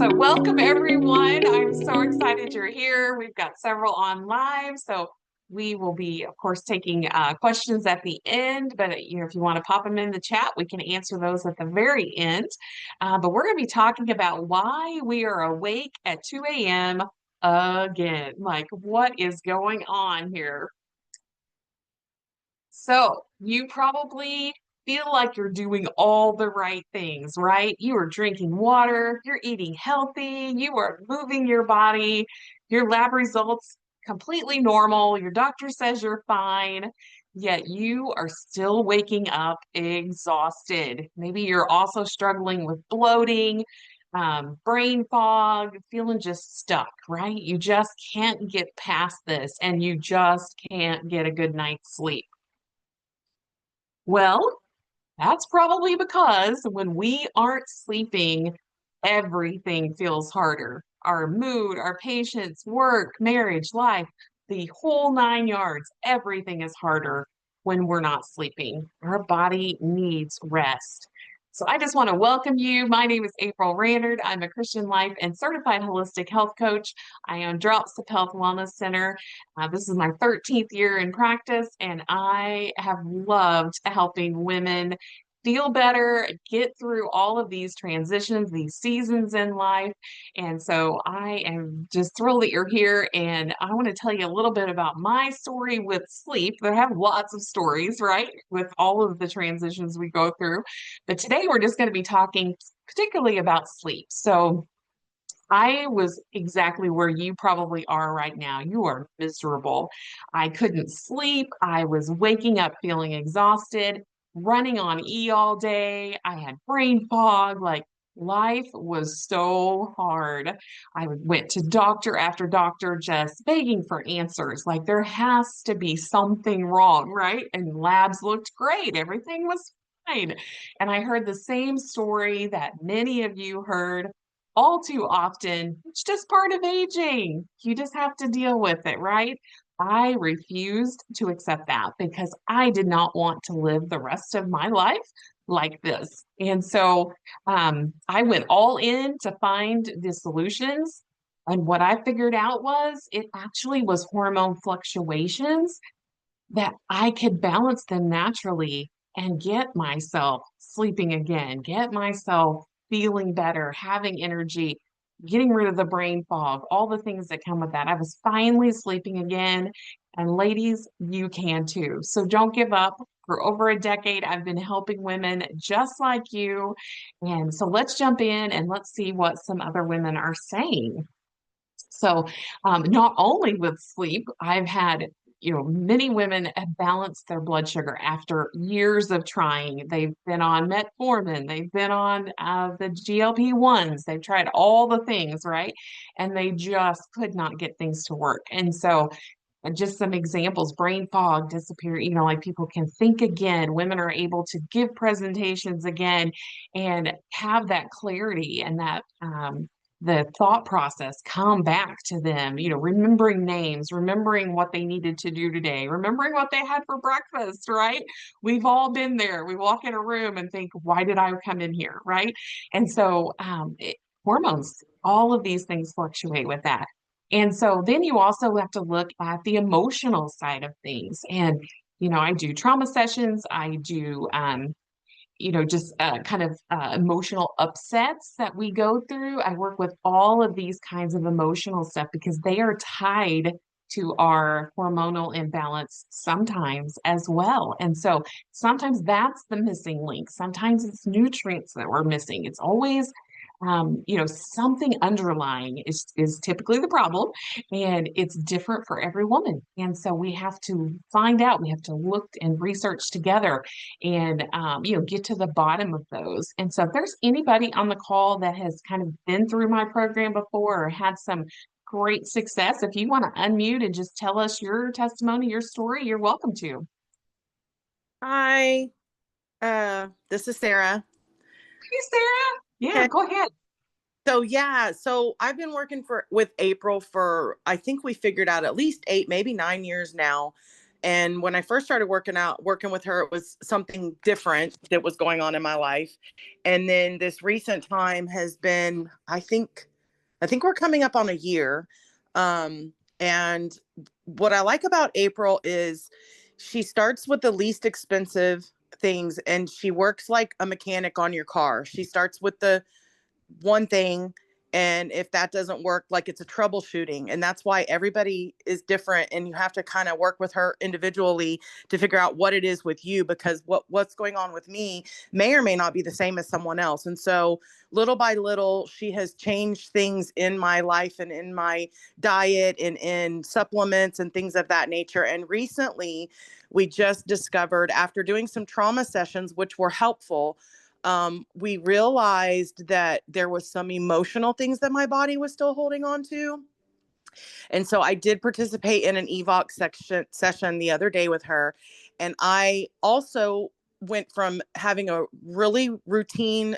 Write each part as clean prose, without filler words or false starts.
So welcome everyone. I'm so excited you're here. We've got several on live, so we will be, of course, taking questions at the end. But if you want to pop them in the chat, we can answer those at the very end. But we're going to be talking about why we are awake at 2 a.m. again. Like, what is going on here? So you probably feel like you're doing all the right things, right? You are drinking water, you're eating healthy, you are moving your body, your lab results completely normal, your doctor says you're fine, yet you are still waking up exhausted. Maybe you're also struggling with bloating, brain fog, feeling just stuck, right? You just can't get past this and you just can't get a good night's sleep. Well, that's probably because when we aren't sleeping, everything feels harder. Our mood, our patience, work, marriage, life, the whole 9 yards, everything is harder when we're not sleeping. Our body needs rest. So I just want to welcome you. My name is April Randard. I'm a Christian life and certified holistic health coach. I own Drops of Health Wellness Center. This is my 13th year in practice, and I have loved helping women feel better, get through all of these transitions, these seasons in life. And so I am just thrilled that you're here. And I want to tell you a little bit about my story with sleep. I have lots of stories, right, with all of the transitions we go through. But today we're just going to be talking particularly about sleep. So I was exactly where you probably are right now. You are miserable. I couldn't sleep. I was waking up feeling exhausted, running on E all day. I had brain fog. Like, life was so hard. I went to doctor after doctor just begging for answers. Like, there has to be something wrong, right? And labs looked great. Everything was fine. And I heard the same story that many of you heard all too often. It's just part of aging. You just have to deal with it, right? I refused to accept that because I did not want to live the rest of my life like this. And so I went all in to find the solutions. And what I figured out was it actually was hormone fluctuations that I could balance them naturally and get myself sleeping again, get myself feeling better, having energy, getting rid of the brain fog, all the things that come with that. I was finally sleeping again. And ladies, you can too. So don't give up. For over a decade, I've been helping women just like you. And so let's jump in and let's see what some other women are saying. So, not only with sleep, I've had, many women have balanced their blood sugar after years of trying. They've been on metformin, they've been on the GLP-1s, they've tried all the things, right? And they just could not get things to work. And so, just some examples, brain fog disappear, like people can think again, women are able to give presentations again and have that clarity and that the thought process come back to them, remembering names, remembering what they needed to do today, remembering what they had for breakfast, right? We've all been there. We walk in a room and think, why did I come in here, right? And so hormones, all of these things fluctuate with that. And so then you also have to look at the emotional side of things. And, I do trauma sessions, I do just kind of emotional upsets that we go through. I work with all of these kinds of emotional stuff because they are tied to our hormonal imbalance sometimes as well. And so sometimes that's the missing link. Sometimes it's nutrients that we're missing. It's always something underlying is typically the problem, and it's different for every woman. And so we have to find out, we have to look and research together and, get to the bottom of those. And so if there's anybody on the call that has kind of been through my program before or had some great success, if you want to unmute and just tell us your testimony, your story, you're welcome to. Hi, this is Sarah. Hey, Sarah. Yeah, go ahead. So I've been working with April for, I think we figured out at least 8, maybe 9 years now. And when I first started working with her, it was something different that was going on in my life. And then this recent time has been, I think, I think we're coming up on a year. And what I like about April is she starts with the least expensive things and she works like a mechanic on your car. She starts with the one thing, and if that doesn't work, like, it's a troubleshooting, and that's why everybody is different, and you have to kind of work with her individually to figure out what it is with you, because what's going on with me may or may not be the same as someone else. And so little by little she has changed things in my life and in my diet and in supplements and things of that nature. And recently we just discovered, after doing some trauma sessions which were helpful, we realized that there was some emotional things that my body was still holding on to. And so I did participate in an EVOC session the other day with her. And I also went from having a really routine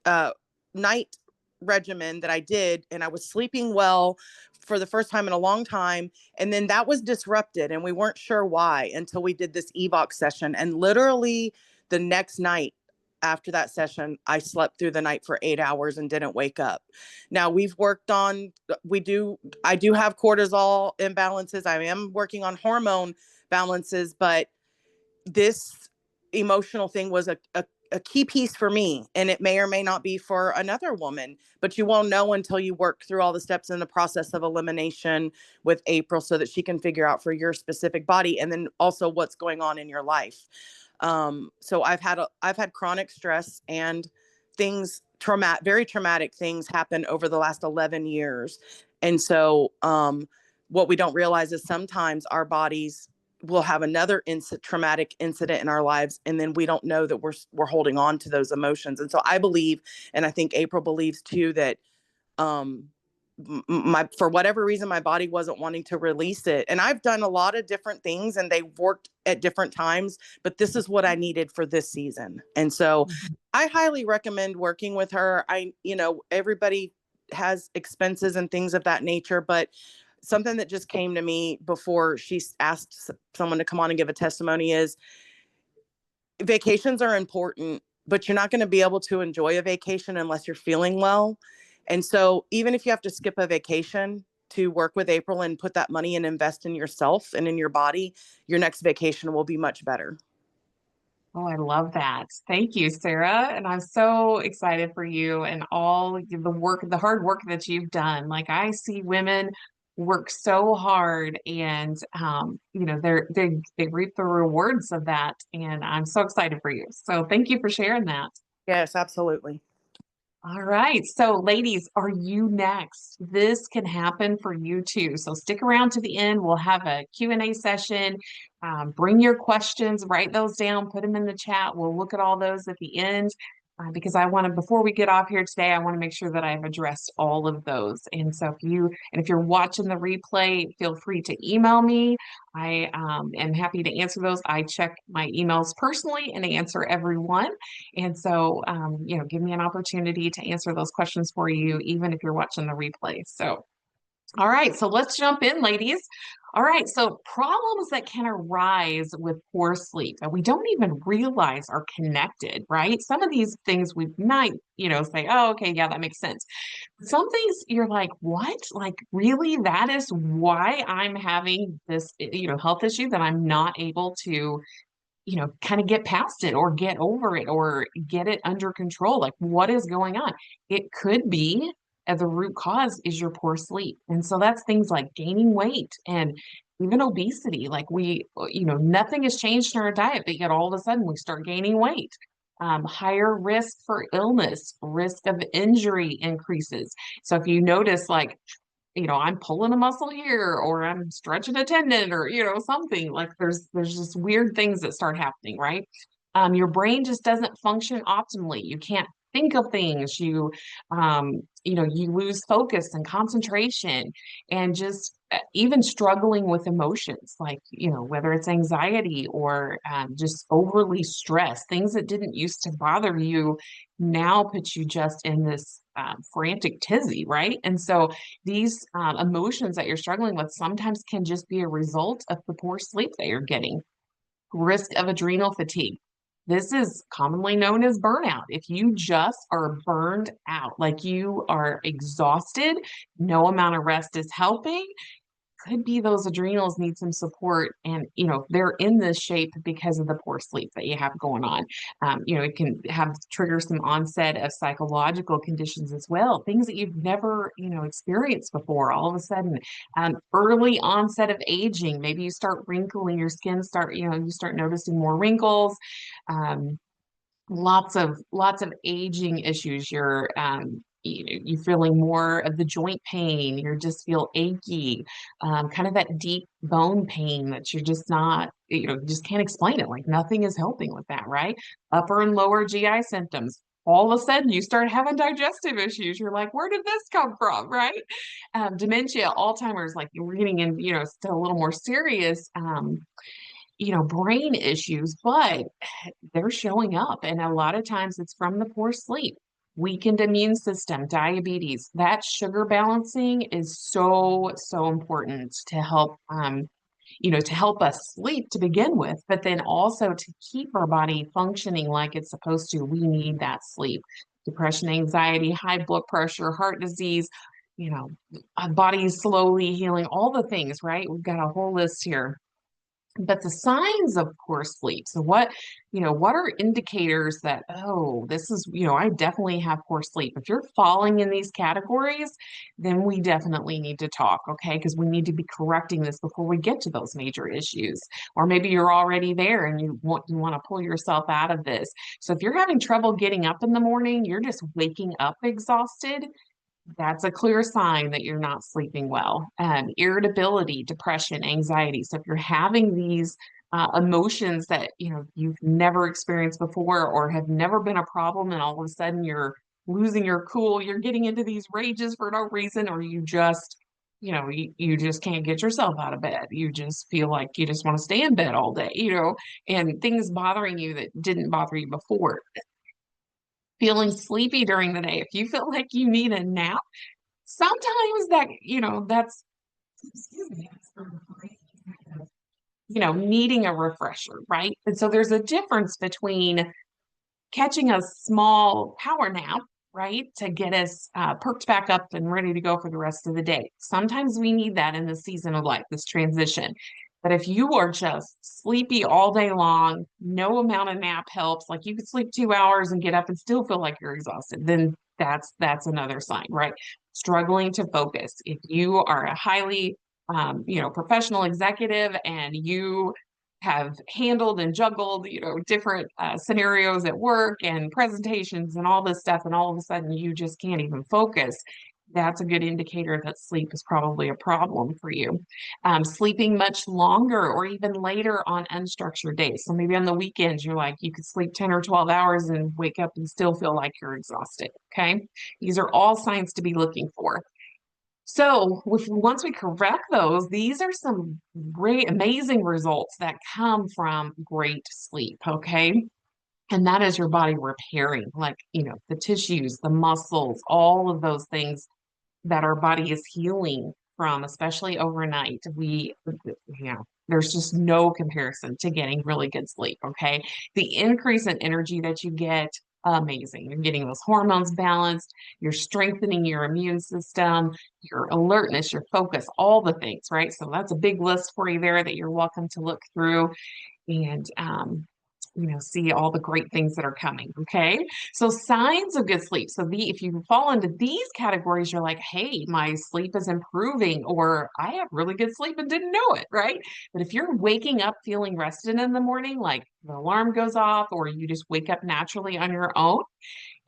uh, night regimen that I did, and I was sleeping well for the first time in a long time. And then that was disrupted, and we weren't sure why until we did this EVOC session. And literally the next night after that session, I slept through the night for 8 hours and didn't wake up. Now we've worked on, I do have cortisol imbalances. I am working on hormone balances, but this emotional thing was a key piece for me, and it may or may not be for another woman, but you won't know until you work through all the steps in the process of elimination with April, so that she can figure out for your specific body and then also what's going on in your life. So I've had chronic stress and very traumatic things happen over the last 11 years. And so what we don't realize is sometimes our bodies will have another traumatic incident in our lives, and then we don't know that we're holding on to those emotions. And so I believe, and I think April believes too, that um for whatever reason my body wasn't wanting to release it. And I've done a lot of different things and they worked at different times, but this is what I needed for this season. And so I highly recommend working with her. Everybody has expenses and things of that nature, but something that just came to me before she asked someone to come on and give a testimony is, vacations are important, but you're not going to be able to enjoy a vacation unless you're feeling well. And so even if you have to skip a vacation to work with April and put that money and invest in yourself and in your body, your next vacation will be much better. Oh, I love that. Thank you, Sarah. And I'm so excited for you and all the work, the hard work that you've done. Like, I see women work so hard, and they reap the rewards of that. And I'm so excited for you. So thank you for sharing that. Yes, absolutely. All right. So, ladies, are you next? This can happen for you too. So stick around to the end. We'll have a Q&A session. Bring your questions, write those down, put them in the chat. We'll look at all those at the end, because before we get off here today, I want to make sure that I've addressed all of those. And so if you're watching the replay, feel free to email me. I am happy to answer those. I check my emails personally and answer everyone. And so, give me an opportunity to answer those questions for you, even if you're watching the replay. So, all right, so let's jump in, ladies. All right, so problems that can arise with poor sleep that we don't even realize are connected, right? Some of these things we might, say, oh, okay, yeah, that makes sense. Some things you're like, what? Like, really? That is why I'm having this, health issue that I'm not able to kind of get past it or get over it or get it under control. Like, what is going on? It could be the root cause is your poor sleep. And so that's things like gaining weight and even obesity. Like, nothing has changed in our diet, but yet all of a sudden we start gaining weight. Higher risk for illness, risk of injury increases. So if you notice, like, I'm pulling a muscle here or I'm stretching a tendon or, something, like, there's just weird things that start happening, right? Your brain just doesn't function optimally. You can't think of things. You lose focus and concentration, and just even struggling with emotions, like, whether it's anxiety or just overly stressed, things that didn't used to bother you now put you just in this frantic tizzy, right? And so these emotions that you're struggling with sometimes can just be a result of the poor sleep that you're getting. Risk of adrenal fatigue. This is commonly known as burnout. If you just are burned out, like you are exhausted, no amount of rest is helping, could be those adrenals need some support, and they're in this shape because of the poor sleep that you have going on. It can have trigger some onset of psychological conditions as well, things that you've never experienced before. All of a sudden, early onset of aging, maybe you start wrinkling, your skin start you start noticing more wrinkles. um, Lots of aging issues. You're feeling more of the joint pain. You just feel achy, kind of that deep bone pain that you're just not, you just can't explain it. Like nothing is helping with that, right? Upper and lower GI symptoms. All of a sudden, you start having digestive issues. You're like, where did this come from, right? Dementia, Alzheimer's, like we're getting in, still a little more serious. Brain issues, but they're showing up. And a lot of times it's from the poor sleep, weakened immune system, diabetes. That sugar balancing is so, so important to help, to help us sleep to begin with, but then also to keep our body functioning like it's supposed to. We need that sleep. Depression, anxiety, high blood pressure, heart disease, our body is slowly healing, all the things, right? We've got a whole list here. But the signs of poor sleep. So what are indicators that, oh, this is, I definitely have poor sleep. If you're falling in these categories, then we definitely need to talk, okay? Because we need to be correcting this before we get to those major issues. Or maybe you're already there and you want to pull yourself out of this. So if you're having trouble getting up in the morning, you're just waking up exhausted, that's a clear sign that you're not sleeping well. Irritability, depression, anxiety. So if you're having these emotions that you've never experienced before or have never been a problem, and all of a sudden you're losing your cool, you're getting into these rages for no reason, or you just can't get yourself out of bed. You just feel like you just want to stay in bed all day, and things bothering you that didn't bother you before. Feeling sleepy during the day. If you feel like you need a nap, sometimes that's, excuse me, needing a refresher, right? And so there's a difference between catching a small power nap, right, to get us perked back up and ready to go for the rest of the day. Sometimes we need that in the season of life, this transition. But if you are just sleepy all day long, no amount of nap helps, like you could sleep 2 hours and get up and still feel like you're exhausted, then that's another sign, right? Struggling to focus. If you are a highly professional executive and you have handled and juggled, different scenarios at work and presentations and all this stuff, and all of a sudden you just can't even focus, that's a good indicator that sleep is probably a problem for you. Sleeping much longer or even later on unstructured days. So maybe on the weekends, you're like, you could sleep 10 or 12 hours and wake up and still feel like you're exhausted. Okay. These are all signs to be looking for. So once we correct those, these are some great, amazing results that come from great sleep, okay? And that is your body repairing, like, the tissues, the muscles, all of those things that our body is healing from, especially overnight. There's just no comparison to getting really good sleep, okay? The increase in energy that you get, amazing. You're getting those hormones balanced, you're strengthening your immune system, your alertness, your focus, all the things, right? So that's a big list for you there that you're welcome to look through and see all the great things that are coming. Okay. So signs of good sleep. So if you fall into these categories, you're like, hey, my sleep is improving, or I have really good sleep and didn't know it, right? But if you're waking up feeling rested in the morning, like the alarm goes off, or you just wake up naturally on your own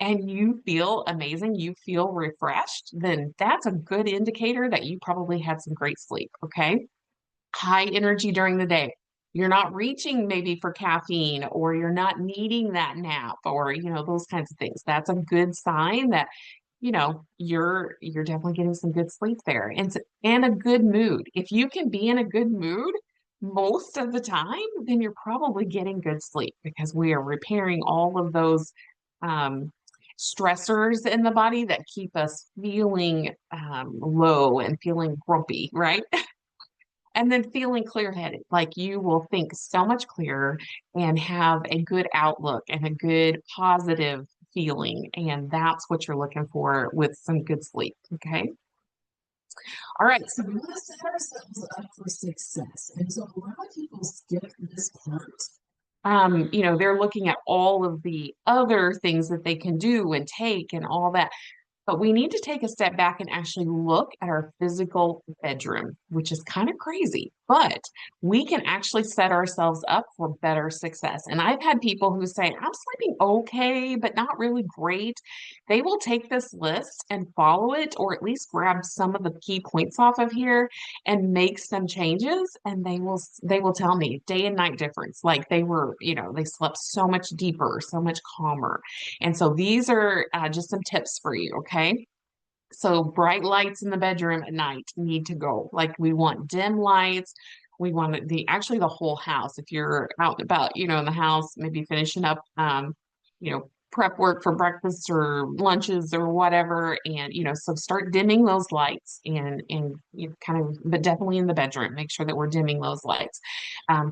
and you feel amazing, you feel refreshed, then that's a good indicator that you probably had some great sleep. Okay. High energy during the day. You're not reaching maybe for caffeine, or you're not needing that nap, or those kinds of things. That's a good sign that you're definitely getting some good sleep there, and a good mood. If you can be in a good mood most of the time, then you're probably getting good sleep, because we are repairing all of those um, stressors in the body that keep us feeling low and feeling grumpy, right? And then feeling clear-headed, like you will think so much clearer and have a good outlook and a good positive feeling. And that's what you're looking for with some good sleep. Okay. All right. So we want to set ourselves up for success. And so a lot of people skip this part. They're looking at all of the other things that they can do and take and all that. But we need to take a step back and actually look at our physical bedroom, which is kind of crazy, but we can actually set ourselves up for better success. And I've had people who say, I'm sleeping okay, but not really great. They will take this list and follow it, or at least grab some of the key points off of here and make some changes. And they will tell me day and night difference. Like they were, they slept so much deeper, so much calmer. And so these are just some tips for you, okay? So bright lights in the bedroom at night need to go. Like we want dim lights. We want actually the whole house. If you're out and about, in the house, maybe finishing up, prep work for breakfast or lunches or whatever. And, so start dimming those lights and kind of, but definitely in the bedroom, make sure that we're dimming those lights.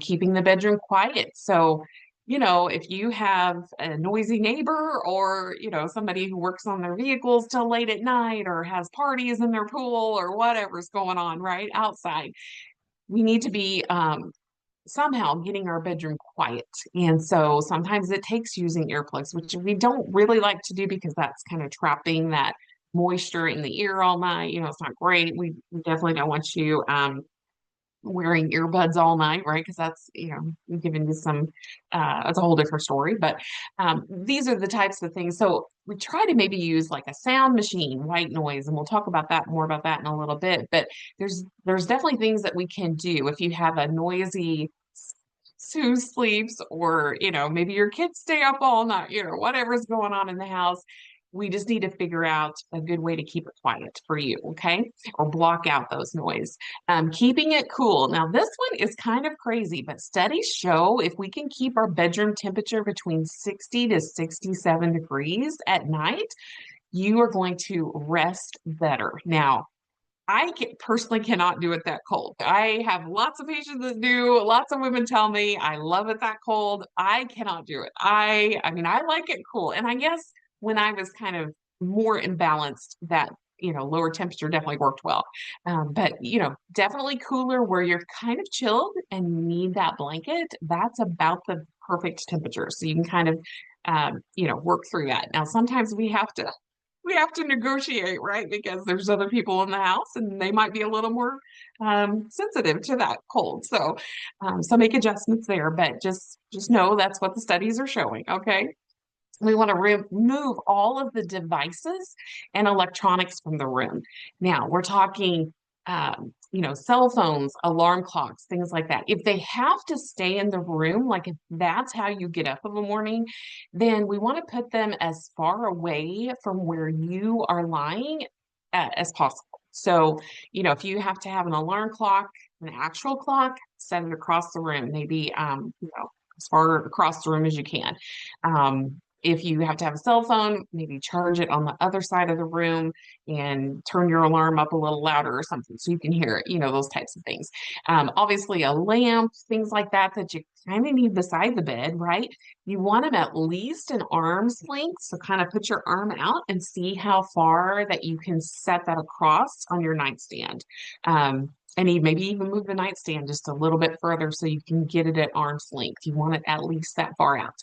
Keeping the bedroom quiet. So, if you have a noisy neighbor or, somebody who works on their vehicles till late at night or has parties in their pool or whatever's going on, right, outside, we need to be somehow getting our bedroom quiet. And so sometimes it takes using earplugs, which we don't really like to do because that's kind of trapping that moisture in the ear all night. It's not great. We definitely don't want you wearing earbuds all night, right? Because that's, giving you some, that's a whole different story. But these are the types of things. So we try to maybe use like a sound machine, white noise, and we'll talk about that more about that in a little bit. But there's definitely things that we can do if you have a noisy Sue sleeps, or maybe your kids stay up all night, whatever's going on in the house. We just need to figure out a good way to keep it quiet for you, okay? Or block out those noise. Keeping it cool. Now, this one is kind of crazy, but studies show if we can keep our bedroom temperature between 60 to 67 degrees at night, you are going to rest better. Now, personally cannot do it that cold. I have lots of patients that do. Lots of women tell me I love it that cold. I cannot do it. I mean, I like it cool. And I guess when I was kind of more imbalanced, that lower temperature definitely worked well. But definitely cooler where you're kind of chilled and need that blanket. That's about the perfect temperature. So you can kind of work through that. Now, sometimes we have to negotiate, right? Because there's other people in the house and they might be a little more sensitive to that cold. So make adjustments there, but just know that's what the studies are showing. Okay. We want to remove all of the devices and electronics from the room. Now we're talking, cell phones, alarm clocks, things like that. If they have to stay in the room, like if that's how you get up in the morning, then we want to put them as far away from where you are lying as possible. So, if you have to have an alarm clock, an actual clock, set it across the room, maybe, as far across the room as you can. If you have to have a cell phone, maybe charge it on the other side of the room and turn your alarm up a little louder or something so you can hear it, those types of things. Obviously, a lamp, things like that you kind of need beside the bed, right? You want them at least an arm's length. So kind of put your arm out and see how far that you can set that across on your nightstand. And maybe even move the nightstand just a little bit further so you can get it at arm's length. You want it at least that far out.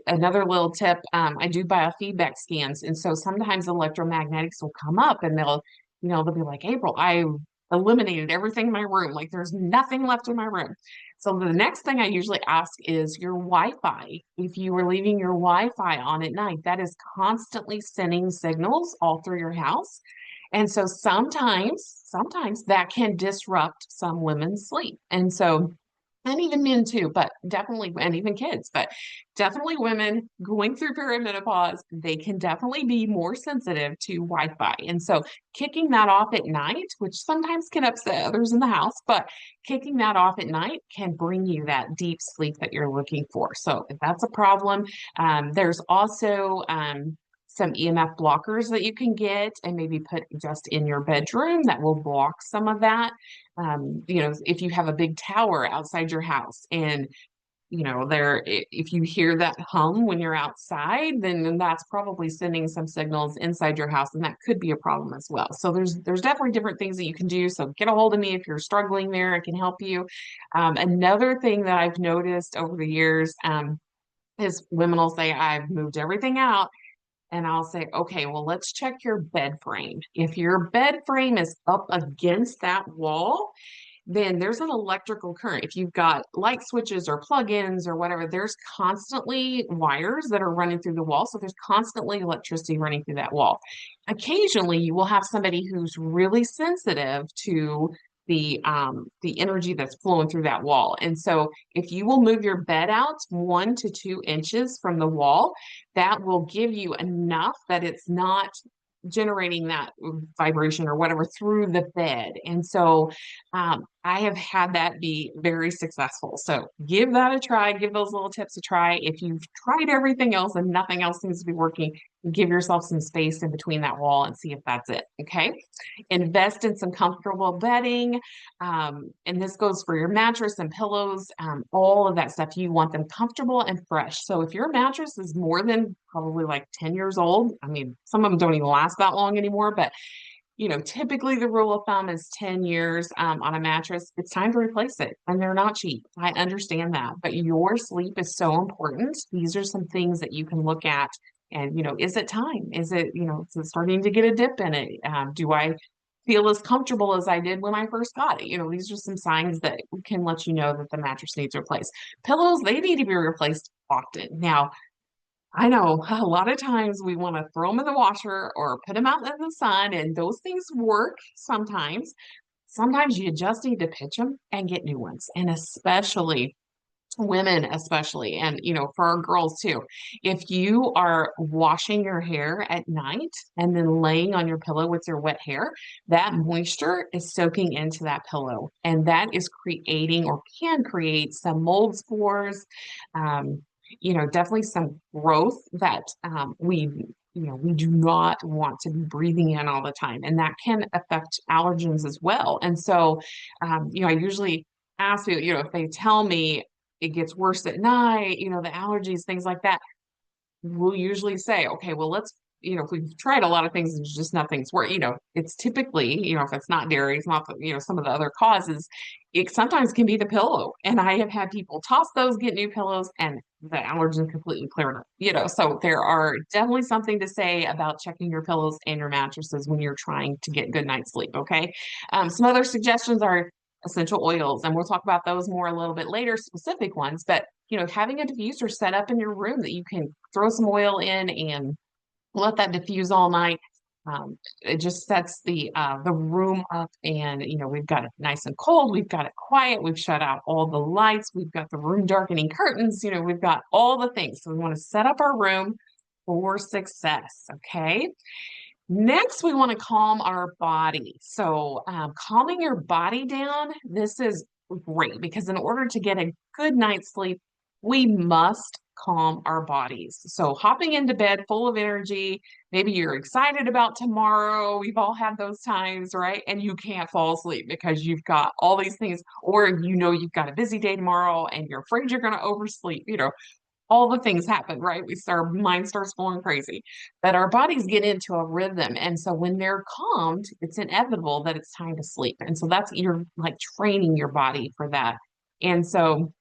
Another little tip, I do biofeedback scans. And so sometimes electromagnetics will come up and they'll be like, April, I eliminated everything in my room. Like there's nothing left in my room. So the next thing I usually ask is your Wi-Fi. If you are leaving your Wi-Fi on at night, that is constantly sending signals all through your house. And so sometimes that can disrupt some women's sleep. And so, and even men too, but definitely, and even kids, but definitely women going through perimenopause, they can definitely be more sensitive to Wi-Fi. And so kicking that off at night, which sometimes can upset others in the house, but kicking that off at night can bring you that deep sleep that you're looking for. So if that's a problem, there's also, some EMF blockers that you can get and maybe put just in your bedroom that will block some of that. If you have a big tower outside your house and if you hear that hum when you're outside, then that's probably sending some signals inside your house, and that could be a problem as well. So there's definitely different things that you can do. So get a hold of me if you're struggling there. I can help you. Another thing that I've noticed over the years is women will say, I've moved everything out. And I'll say, okay, well, let's check your bed frame. If your bed frame is up against that wall, then there's an electrical current. If you've got light switches or plug-ins or whatever, there's constantly wires that are running through the wall. So there's constantly electricity running through that wall. Occasionally, you will have somebody who's really sensitive to the energy that's flowing through that wall. And so if you will move your bed out 1 to 2 inches from the wall, that will give you enough that it's not generating that vibration or whatever through the bed. And so I have had that be very successful. So give that a try, give those little tips a try. If you've tried everything else and nothing else seems to be working, give yourself some space in between that wall and see if that's it. Okay. Invest in some comfortable bedding. And this goes for your mattress and pillows, all of that stuff. You want them comfortable and fresh. So if your mattress is more than probably like 10 years old, I mean, some of them don't even last that long anymore, but typically the rule of thumb is 10 years on a mattress. It's time to replace it. And they're not cheap. I understand that. But your sleep is so important. These are some things that you can look at. And, is it time? Is it, is it starting to get a dip in it? Do I feel as comfortable as I did when I first got it? These are some signs that can let you know that the mattress needs replaced. Pillows, they need to be replaced often. Now, I know a lot of times we want to throw them in the washer or put them out in the sun, and those things work sometimes. Sometimes you just need to pitch them and get new ones, and especially women, especially, and for our girls too. If you are washing your hair at night and then laying on your pillow with your wet hair, that moisture is soaking into that pillow, and that is creating or can create some mold spores. Um, definitely some growth that we do not want to be breathing in all the time. And that can affect allergens as well. And so, I usually ask you, if they tell me it gets worse at night, the allergies, things like that, we'll usually say, okay, well, let's, if we've tried a lot of things and just nothing's worked, it's typically, if it's not dairy, it's not, some of the other causes, it sometimes can be the pillow. And I have had people toss those, get new pillows, and the allergen completely cleared up, so there are definitely something to say about checking your pillows and your mattresses when you're trying to get good night's sleep. Okay. Some other suggestions are essential oils, and we'll talk about those more a little bit later, specific ones, but having a diffuser set up in your room that you can throw some oil in and let that diffuse all night. It just sets the room up, and we've got it nice and cold, we've got it quiet, we've shut out all the lights, we've got the room darkening curtains, we've got all the things. So we want to set up our room for success. Okay. Next, we want to calm our body. So calming your body down, this is great because in order to get a good night's sleep, we must calm our bodies. So hopping into bed full of energy, maybe you're excited about tomorrow. We've all had those times, right? And you can't fall asleep because you've got all these things, or you've got a busy day tomorrow and you're afraid you're going to oversleep. All the things happen, right? Our mind starts going crazy, but our bodies get into a rhythm. And so when they're calmed, it's inevitable that it's time to sleep. And so you're like training your body for that. And so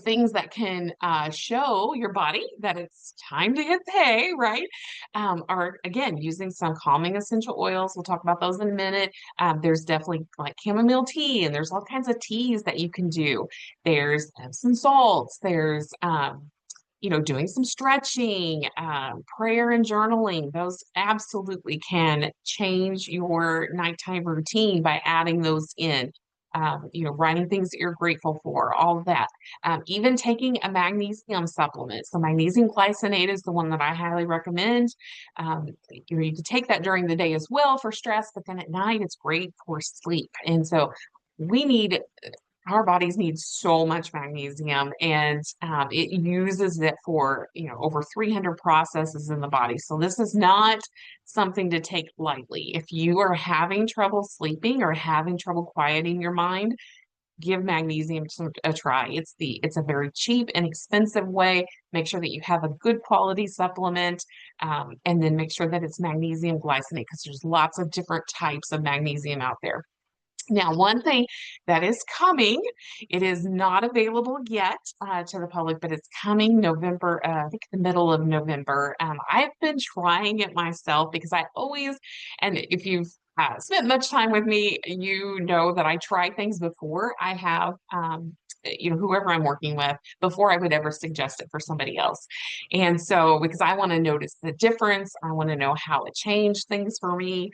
things that can show your body that it's time to hit pay, right? Are again using some calming essential oils. We'll talk about those in a minute. There's definitely like chamomile tea, and there's all kinds of teas that you can do. There's Epsom salts. There's doing some stretching, prayer and journaling. Those absolutely can change your nighttime routine by adding those in. Writing things that you're grateful for, all of that. Even taking a magnesium supplement. So magnesium glycinate is the one that I highly recommend. You can take that during the day as well for stress, but then at night it's great for sleep. And so we need our bodies need so much magnesium, and it uses it for, over 300 processes in the body. So this is not something to take lightly. If you are having trouble sleeping or having trouble quieting your mind, give magnesium a try. It's a very cheap and expensive way. Make sure that you have a good quality supplement, and then make sure that it's magnesium glycinate, because there's lots of different types of magnesium out there. Now, one thing that is coming, it is not available yet to the public, but it's coming November, I think the middle of November. I've been trying it myself because I always, and if you've spent much time with me, you know that I try things before I have, whoever I'm working with, before I would ever suggest it for somebody else. And so, because I want to notice the difference, I want to know how it changed things for me.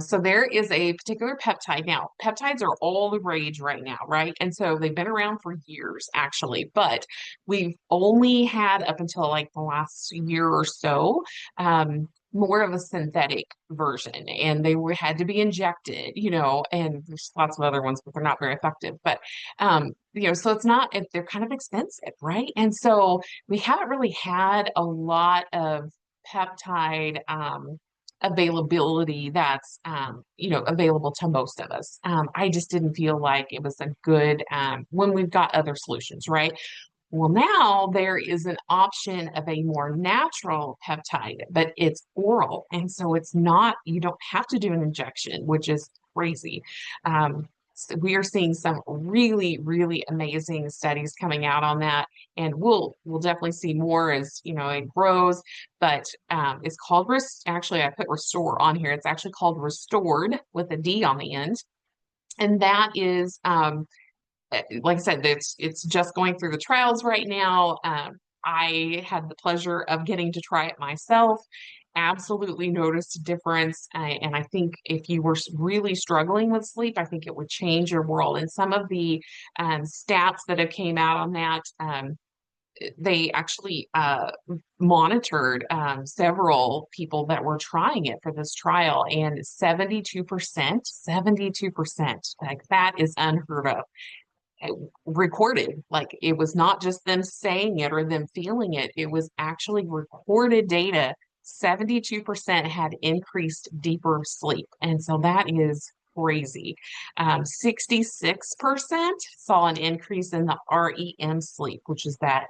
So there is a particular peptide. Now, peptides are all the rage right now, right? And so they've been around for years, actually, but we've only had up until like the last year or so, more of a synthetic version, and had to be injected, and there's lots of other ones, but they're not very effective. But so it's not, they're kind of expensive, right? And so we haven't really had a lot of peptide availability that's available to most of us. I just didn't feel like it was a good when we've got other solutions, right? Well, now there is an option of a more natural peptide, but it's oral. And so it's not, you don't have to do an injection, which is crazy. So we are seeing some really, really amazing studies coming out on that. And we'll definitely see more as, it grows. But it's called, actually, I put Restore on here. It's actually called Restored with a D on the end. And that is, like I said, it's just going through the trials right now. I had the pleasure of getting to try it myself. Absolutely noticed a difference. And I think if you were really struggling with sleep, I think it would change your world. And some of the stats that have came out on that, they actually monitored several people that were trying it for this trial, and 72%, like that is unheard of, recorded. Like, it was not just them saying it or them feeling it, it was actually recorded data. 72% had increased deeper sleep, and so that is crazy. 66% saw an increase in the REM sleep, which is that,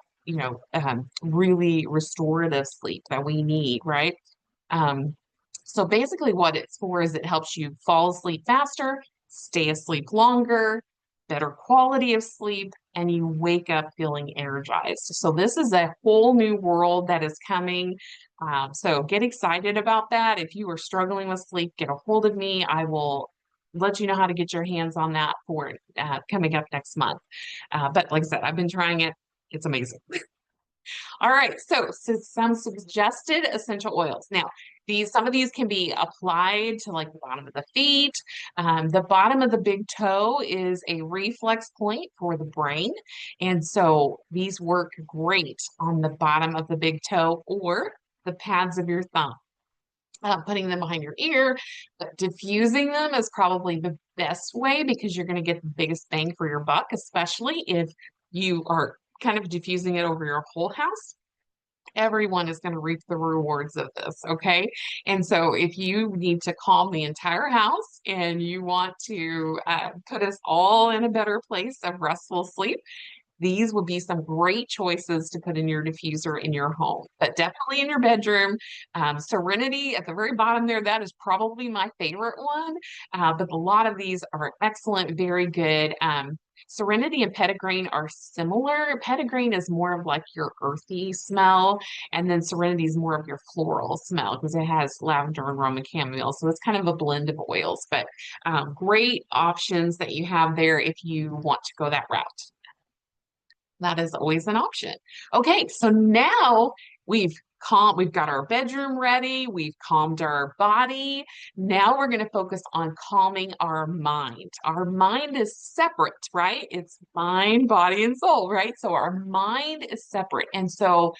really restorative sleep that we need, right? So basically what it's for is it helps you fall asleep faster, stay asleep longer, better quality of sleep, and you wake up feeling energized. So this is a whole new world that is coming. So get excited about that. If you are struggling with sleep, get a hold of me. I will let you know how to get your hands on that for coming up next month. But like I said, I've been trying it. It's amazing. All right, so some suggested essential oils. Now, some of these can be applied to like the bottom of the feet. The bottom of the big toe is a reflex point for the brain. And so these work great on the bottom of the big toe or the pads of your thumb. Putting them behind your ear, but diffusing them is probably the best way, because you're going to get the biggest bang for your buck, especially if you are kind of diffusing it over your whole house. Everyone is going to reap the rewards of this, okay? And so if you need to calm the entire house and you want to put us all in a better place of restful sleep, these would be some great choices to put in your diffuser in your home, but definitely in your bedroom. Serenity at the very bottom there, that is probably my favorite one, but a lot of these are excellent, very good. Serenity and Petitgreen are similar. Petitgreen is more of like your earthy smell, and then Serenity is more of your floral smell because it has lavender and Roman chamomile. So it's kind of a blend of oils, but great options that you have there if you want to go that route. That is always an option. Okay, so now we've got our bedroom ready, we've calmed our body. Now we're going to focus on calming our mind. Our mind is separate, right? It's mind, body, and soul, right? So our mind is separate. And so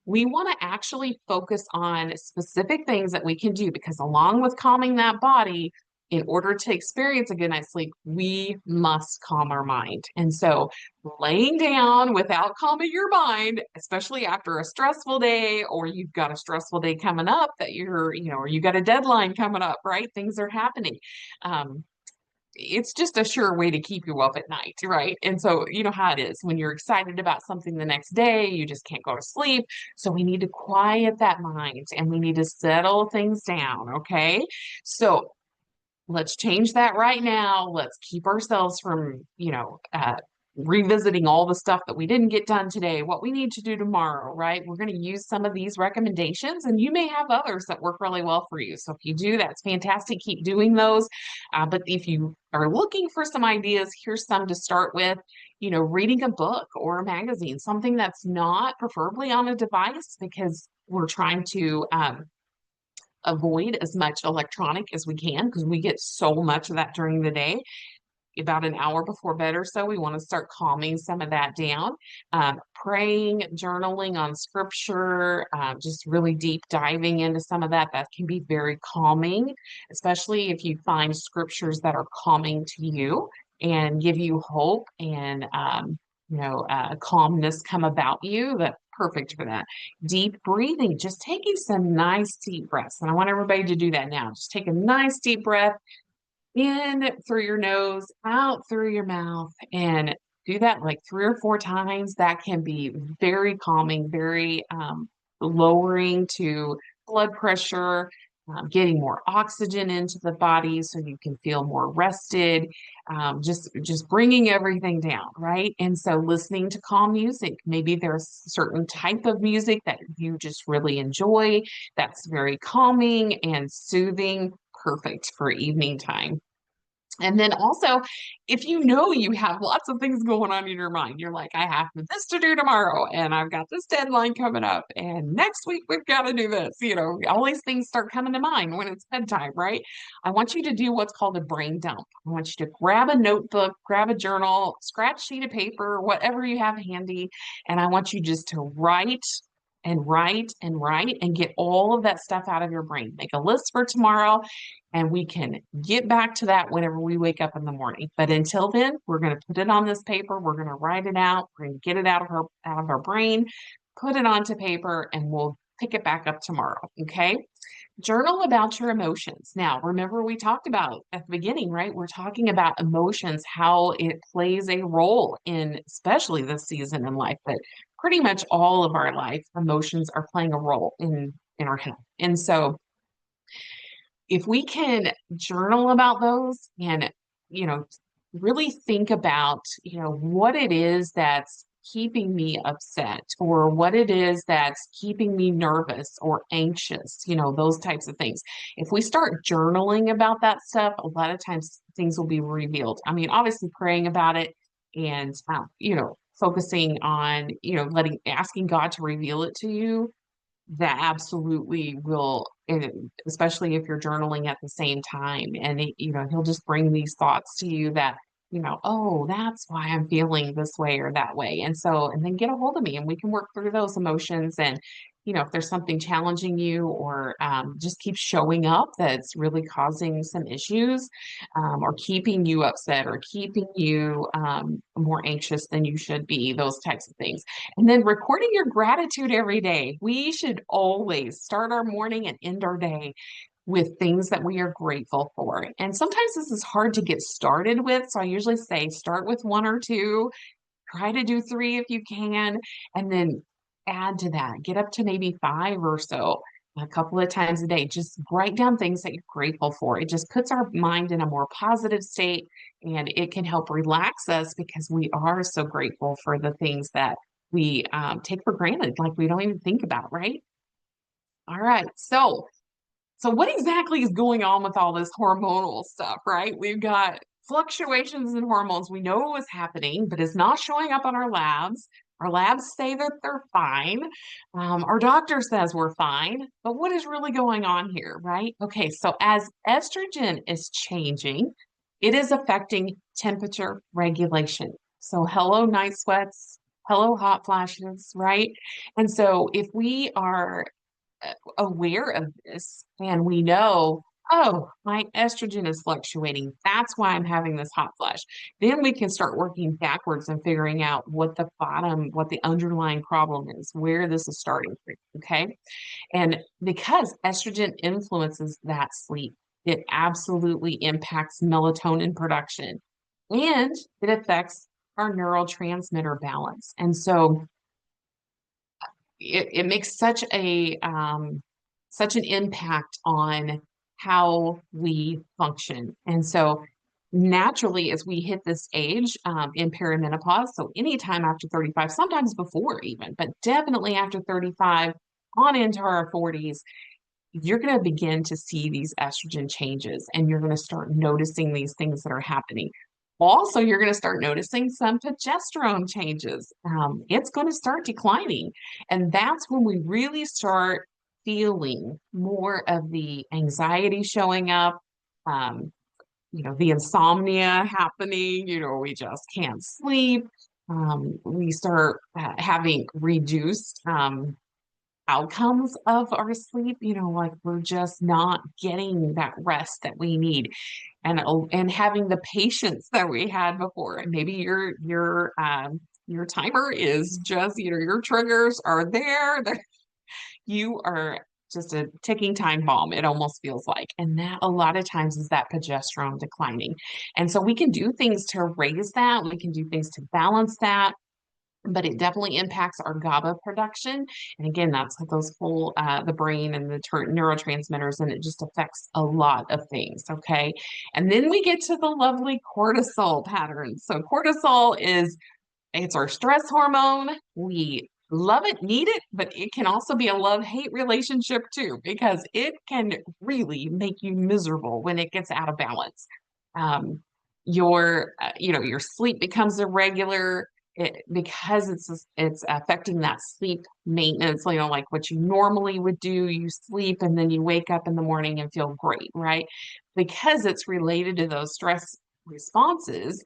we want to actually focus on specific things that we can do, because along with calming that body, in order to experience a good night's sleep, we must calm our mind. And so laying down without calming your mind, especially after a stressful day, or you've got a stressful day coming up that or you got a deadline coming up, right? Things are happening. Um, it's just a sure way to keep you up at night, right? And so you know how it is when you're excited about something the next day, you just can't go to sleep. So we need to quiet that mind and we need to settle things down, okay? So let's change that right now. Let's keep ourselves from, revisiting all the stuff that we didn't get done today, what we need to do tomorrow, right? We're going to use some of these recommendations, and you may have others that work really well for you. So if you do, that's fantastic. Keep doing those. But if you are looking for some ideas, here's some to start with. Reading a book or a magazine, something that's not preferably on a device, because we're trying to avoid as much electronic as we can because we get so much of that during the day. About an hour before bed or so, we want to start calming some of that down. Praying, journaling on scripture, just really deep diving into some of that. That can be very calming, especially if you find scriptures that are calming to you and give you hope and calmness come about you. That's perfect for that. Deep breathing, just taking some nice deep breaths. And I want everybody to do that now. Just take a nice deep breath in through your nose, out through your mouth, and do that like 3 or 4 times. That can be very calming, very lowering to blood pressure, getting more oxygen into the body so you can feel more rested, just bringing everything down, right? And so listening to calm music, maybe there's a certain type of music that you just really enjoy that's very calming and soothing, perfect for evening time. And then also, if you know you have lots of things going on in your mind, you're like, I have this to do tomorrow, and I've got this deadline coming up, and next week we've got to do this. All these things start coming to mind when it's bedtime, right? I want you to do what's called a brain dump. I want you to grab a notebook, grab a journal, scratch sheet of paper, whatever you have handy, and I want you just to write and write and write and get all of that stuff out of your brain. Make a list for tomorrow, and we can get back to that whenever we wake up in the morning. But until then, we're going to put it on this paper. We're going to write it out. We're going to get it out of our brain, put it onto paper, and we'll pick it back up tomorrow. Okay. Journal about your emotions. Now, remember we talked about at the beginning, right? We're talking about emotions, how it plays a role in especially this season in life, but pretty much all of our life, emotions are playing a role in our health. And so if we can journal about those and, you know, really think about, what it is that's keeping me upset or what it is that's keeping me nervous or anxious, those types of things. If we start journaling about that stuff, a lot of times things will be revealed. I mean, obviously praying about it and, focusing on, asking God to reveal it to you, that absolutely will, and especially if you're journaling at the same time, and he'll just bring these thoughts to you that, oh, that's why I'm feeling this way or that way. And then get a hold of me and we can work through those emotions. And if there's something challenging you or just keeps showing up that's really causing some issues, or keeping you upset or keeping you more anxious than you should be, those types of things. And then recording your gratitude every day. We should always start our morning and end our day with things that we are grateful for. And sometimes this is hard to get started with. So I usually say start with 1 or 2, try to do 3 if you can, and then add to that. Get up to maybe 5 or so a couple of times a day. Just write down things that you're grateful for. It just puts our mind in a more positive state, and it can help relax us because we are so grateful for the things that we take for granted, like we don't even think about, right? All right. So what exactly is going on with all this hormonal stuff, right? We've got fluctuations in hormones. We know what's happening, but it's not showing up on our labs. Our labs say that they're fine. Our doctor says we're fine, but what is really going on here, right? Okay, so as estrogen is changing, it is affecting temperature regulation. So hello, night sweats, hello, hot flashes, right? And so if we are aware of this and we know, Oh, my estrogen is fluctuating. That's why I'm having this hot flash. Then we can start working backwards and figuring out what the underlying problem is, where this is starting from. Okay. And because estrogen influences that sleep, it absolutely impacts melatonin production and it affects our neurotransmitter balance. And so it makes such an impact on how we function. And so naturally, as we hit this age in perimenopause, so anytime after 35, sometimes before even, but definitely after 35 on into our 40s, you're going to begin to see these estrogen changes and you're going to start noticing these things that are happening. Also, you're going to start noticing some progesterone changes. It's going to start declining. And that's when we really start feeling more of the anxiety showing up, um, the insomnia happening, we just can't sleep. We start having reduced outcomes of our sleep, like we're just not getting that rest that we need and having the patience that we had before. And maybe your timer is just, your triggers are there. You are just a ticking time bomb, it almost feels like. And that a lot of times is that progesterone declining. And so we can do things to raise that, we can do things to balance that, but it definitely impacts our GABA production. And again, that's like those whole the brain and the neurotransmitters, and it just affects a lot of things. Okay. And then we get to the lovely cortisol pattern. So cortisol it's our stress hormone. We love it, need it, but it can also be a love-hate relationship too, because it can really make you miserable when it gets out of balance. Your sleep becomes irregular because it's affecting that sleep maintenance, like what you normally would do, you sleep and then you wake up in the morning and feel great, right? Because it's related to those stress responses,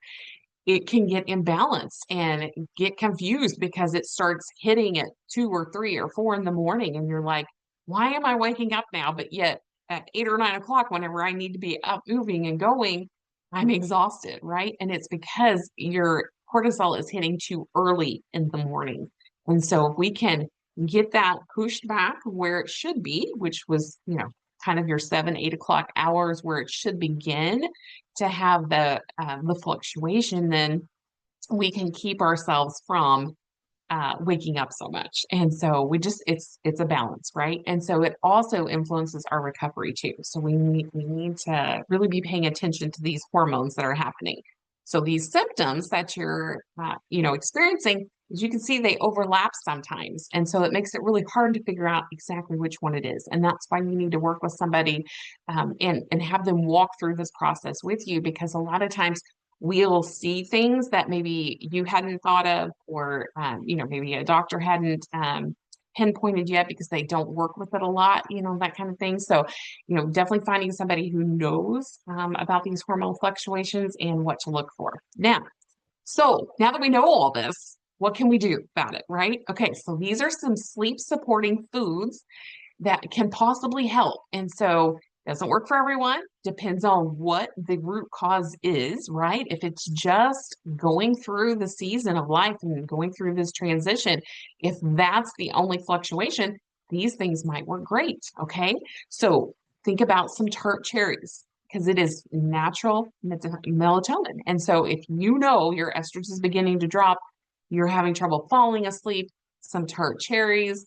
it can get imbalanced and get confused because it starts hitting at 2 or 3 or 4 in the morning. And you're like, why am I waking up now? But yet at 8 or 9 o'clock, whenever I need to be up moving and going, I'm exhausted, right? And it's because your cortisol is hitting too early in the morning. And so if we can get that pushed back where it should be, which was, kind of your 7, 8 o'clock hours where it should begin to have the fluctuation, then we can keep ourselves from waking up so much. And so it's a balance, right? And so it also influences our recovery too. So we need to really be paying attention to these hormones that are happening. So these symptoms that you're experiencing, as you can see, they overlap sometimes. And so it makes it really hard to figure out exactly which one it is. And that's why you need to work with somebody and have them walk through this process with you, because a lot of times we'll see things that maybe you hadn't thought of, or maybe a doctor hadn't pinpointed yet because they don't work with it a lot, that kind of thing. So, definitely finding somebody who knows about these hormone fluctuations and what to look for. Now that we know all this, what can we do about it, right? Okay, so these are some sleep supporting foods that can possibly help. And so doesn't work for everyone, depends on what the root cause is, right? If it's just going through the season of life and going through this transition, if that's the only fluctuation, these things might work great, okay? So think about some tart cherries, because it is natural melatonin. And so if you know your estrogen is beginning to drop, you're having trouble falling asleep, some tart cherries,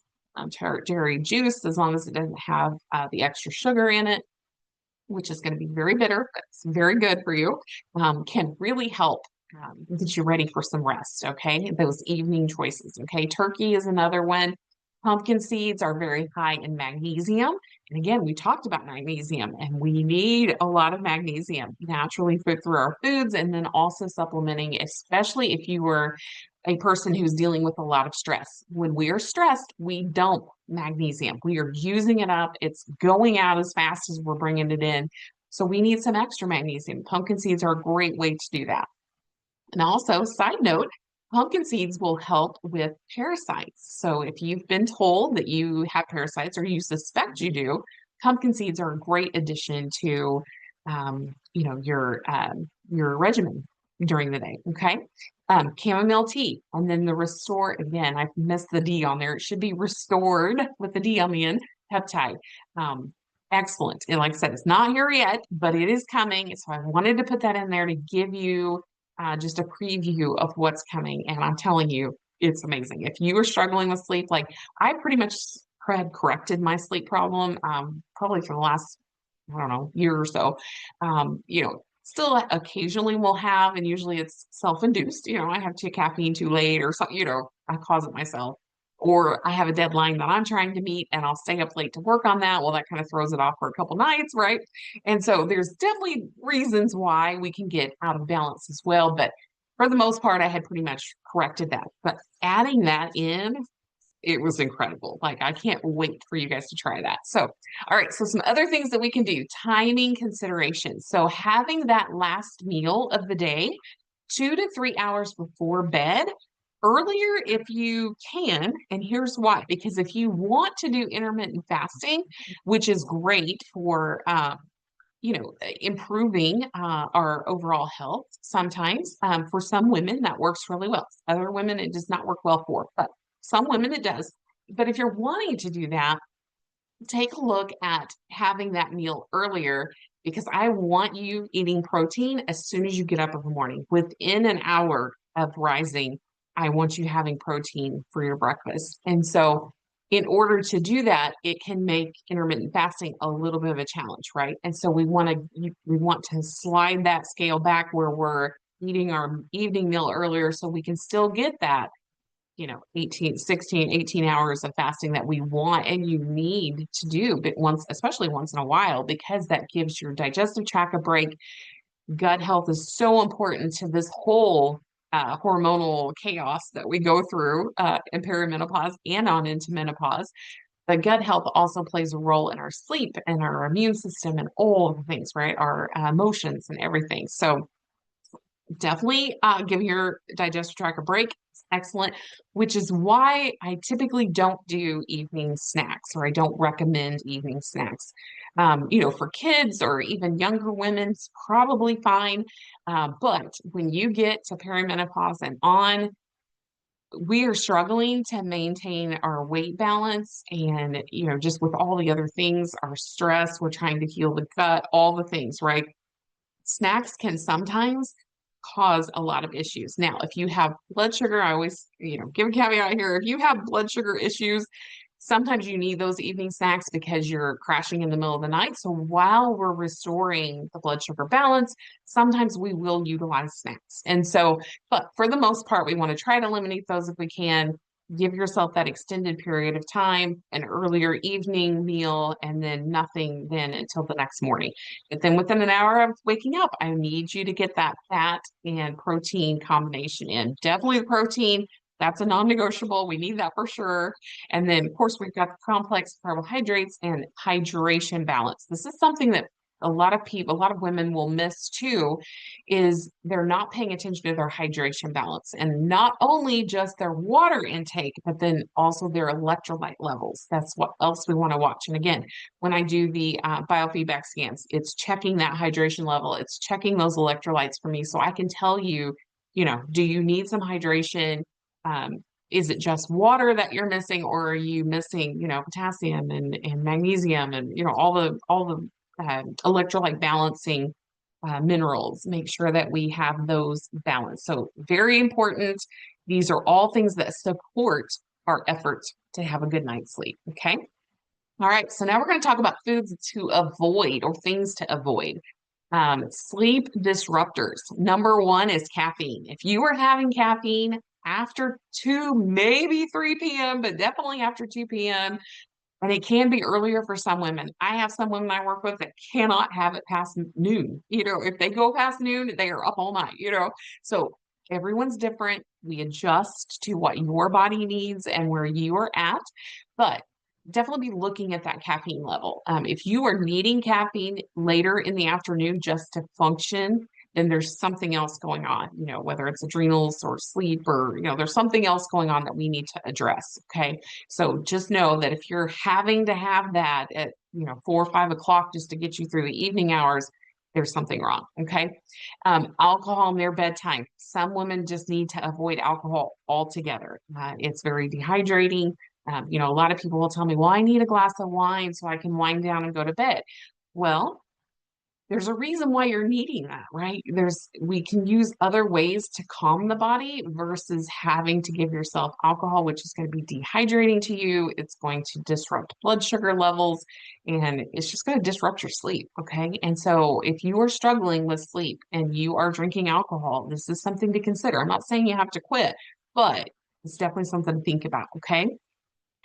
tart cherry juice, as long as it doesn't have the extra sugar in it, which is going to be very bitter, but it's very good for you, can really help get you ready for some rest. Okay. Those evening choices. Okay. Turkey is another one. Pumpkin seeds are very high in magnesium. And again, we talked about magnesium, and we need a lot of magnesium naturally through our foods, and then also supplementing, especially if you were a person who's dealing with a lot of stress. When we are stressed, we dump magnesium. We are using it up. It's going out as fast as we're bringing it in. So we need some extra magnesium. Pumpkin seeds are a great way to do that. And also, side note, pumpkin seeds will help with parasites. So if you've been told that you have parasites or you suspect you do, pumpkin seeds are a great addition to, your regimen during the day. Okay. Chamomile tea, and then the restore, again, I missed the D on there. It should be restored with the D on the end, peptide. Um, Excellent. And like I said, it's not here yet, but it is coming. So I wanted to put that in there to give you just a preview of what's coming. And I'm telling you, it's amazing. If you are struggling with sleep, like I pretty much had corrected my sleep problem probably for the last, I don't know, year or so. Still occasionally will have, and usually it's self-induced. I have too caffeine too late or something, I cause it myself. Or I have a deadline that I'm trying to meet and I'll stay up late to work on that. Well, that kind of throws it off for a couple nights, right? And so there's definitely reasons why we can get out of balance as well. But for the most part, I had pretty much corrected that. But adding that in, it was incredible. Like, I can't wait for you guys to try that. So, all right. So some other things that we can do, timing considerations. So having that last meal of the day 2 to 3 hours before bed, earlier if you can. And here's why, because if you want to do intermittent fasting, which is great for, improving our overall health sometimes. For some women, that works really well. Other women, it does not work well for, but some women it does. But if you're wanting to do that, take a look at having that meal earlier, because I want you eating protein as soon as you get up in the morning. Within an hour of rising, I want you having protein for your breakfast. And so in order to do that, it can make intermittent fasting a little bit of a challenge, right? And so we want to slide that scale back where we're eating our evening meal earlier so we can still get that 18, 16, 18 hours of fasting that we want and you need to do, but especially once in a while, because that gives your digestive tract a break. Gut health is so important to this whole hormonal chaos that we go through in perimenopause and on into menopause. But gut health also plays a role in our sleep and our immune system and all of the things, right? Our emotions and everything. So definitely give your digestive tract a break. It's excellent, which is why I typically don't do evening snacks, or I don't recommend evening snacks. For kids or even younger women, it's probably fine. But when you get to perimenopause and on, we are struggling to maintain our weight balance, and just with all the other things, our stress, we're trying to heal the gut, all the things, right? Snacks can sometimes cause a lot of issues. Now, if you have blood sugar, I always, give a caveat here. If you have blood sugar issues, sometimes you need those evening snacks because you're crashing in the middle of the night. So while we're restoring the blood sugar balance, sometimes we will utilize snacks. And so, but for the most part, we want to try to eliminate those if we can. Give yourself that extended period of time, an earlier evening meal, and then nothing then until the next morning. But then within an hour of waking up, I need you to get that fat and protein combination in. Definitely the protein, that's a non-negotiable. We need that for sure. And then, of course, we've got the complex carbohydrates and hydration balance. This is something that a lot of people, a lot of women will miss too, is they're not paying attention to their hydration balance, and not only just their water intake, but then also their electrolyte levels. That's what else we want to watch. And again, when I do the biofeedback scans, it's checking that hydration level. It's checking those electrolytes for me so I can tell you, do you need some hydration? Is it just water that you're missing, or are you missing, potassium and magnesium and, all the electrolyte balancing minerals? Make sure that we have those balanced. So very important. These are all things that support our efforts to have a good night's sleep. Okay. All right. So now we're going to talk about foods to avoid, or things to avoid. Sleep disruptors. Number one is caffeine. If you are having caffeine after 2, maybe 3 p.m., but definitely after 2 p.m., and it can be earlier for some women. I have some women I work with that cannot have it past noon. If they go past noon, they are up all night. So everyone's different. We adjust to what your body needs and where you are at. But definitely be looking at that caffeine level. If you are needing caffeine later in the afternoon just to function, then there's something else going on, whether it's adrenals or sleep or, there's something else going on that we need to address. Okay. So just know that if you're having to have that at, 4 or 5 o'clock just to get you through the evening hours, there's something wrong. Okay. Alcohol near bedtime. Some women just need to avoid alcohol altogether. It's very dehydrating. A lot of people will tell me, well, I need a glass of wine so I can wind down and go to bed. Well, there's a reason why you're needing that, right? We can use other ways to calm the body versus having to give yourself alcohol, which is going to be dehydrating to you. It's going to disrupt blood sugar levels and it's just going to disrupt your sleep. Okay. And so if you are struggling with sleep and you are drinking alcohol, this is something to consider. I'm not saying you have to quit, but it's definitely something to think about. Okay.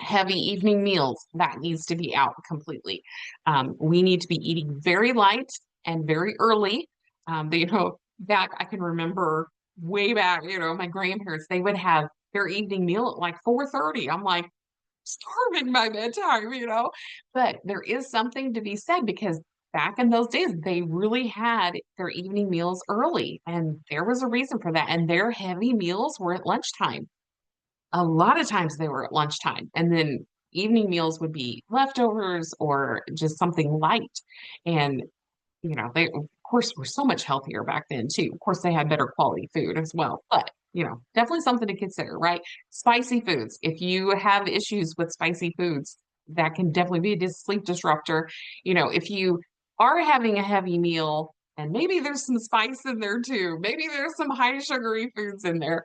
Heavy evening meals, that needs to be out completely. We need to be eating very light and very early. Back, I can remember way back, my grandparents, they would have their evening meal at like 4:30. I'm like starving by bedtime. But there is something to be said because back in those days, they really had their evening meals early, and there was a reason for that. And their heavy meals were at lunchtime. A lot of times they were at lunchtime, and then evening meals would be leftovers or just something light. And they of course were so much healthier back then too. Of course, they had better quality food as well, but definitely something to consider, right? Spicy foods. If you have issues with spicy foods, that can definitely be a sleep disruptor. If you are having a heavy meal and maybe there's some spice in there too, maybe there's some high sugary foods in there.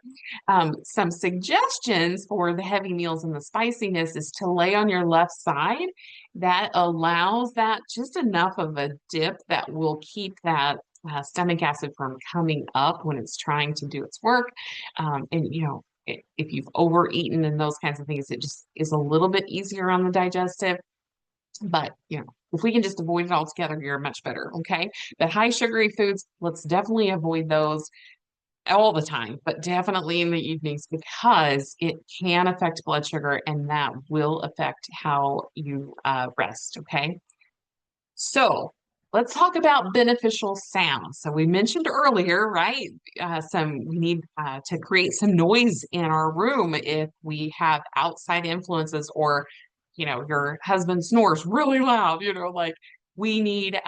Some suggestions for the heavy meals and the spiciness is to lay on your left side. That allows that just enough of a dip that will keep that stomach acid from coming up when it's trying to do its work. If you've overeaten and those kinds of things, it just is a little bit easier on the digestive. But, if we can just avoid it altogether, you're much better. Okay. But high sugary foods, let's definitely avoid those all the time, but definitely in the evenings because it can affect blood sugar and that will affect how you rest. Okay. So let's talk about beneficial sounds. So we mentioned earlier, right? We need to create some noise in our room if we have outside influences or, your husband snores really loud, like we need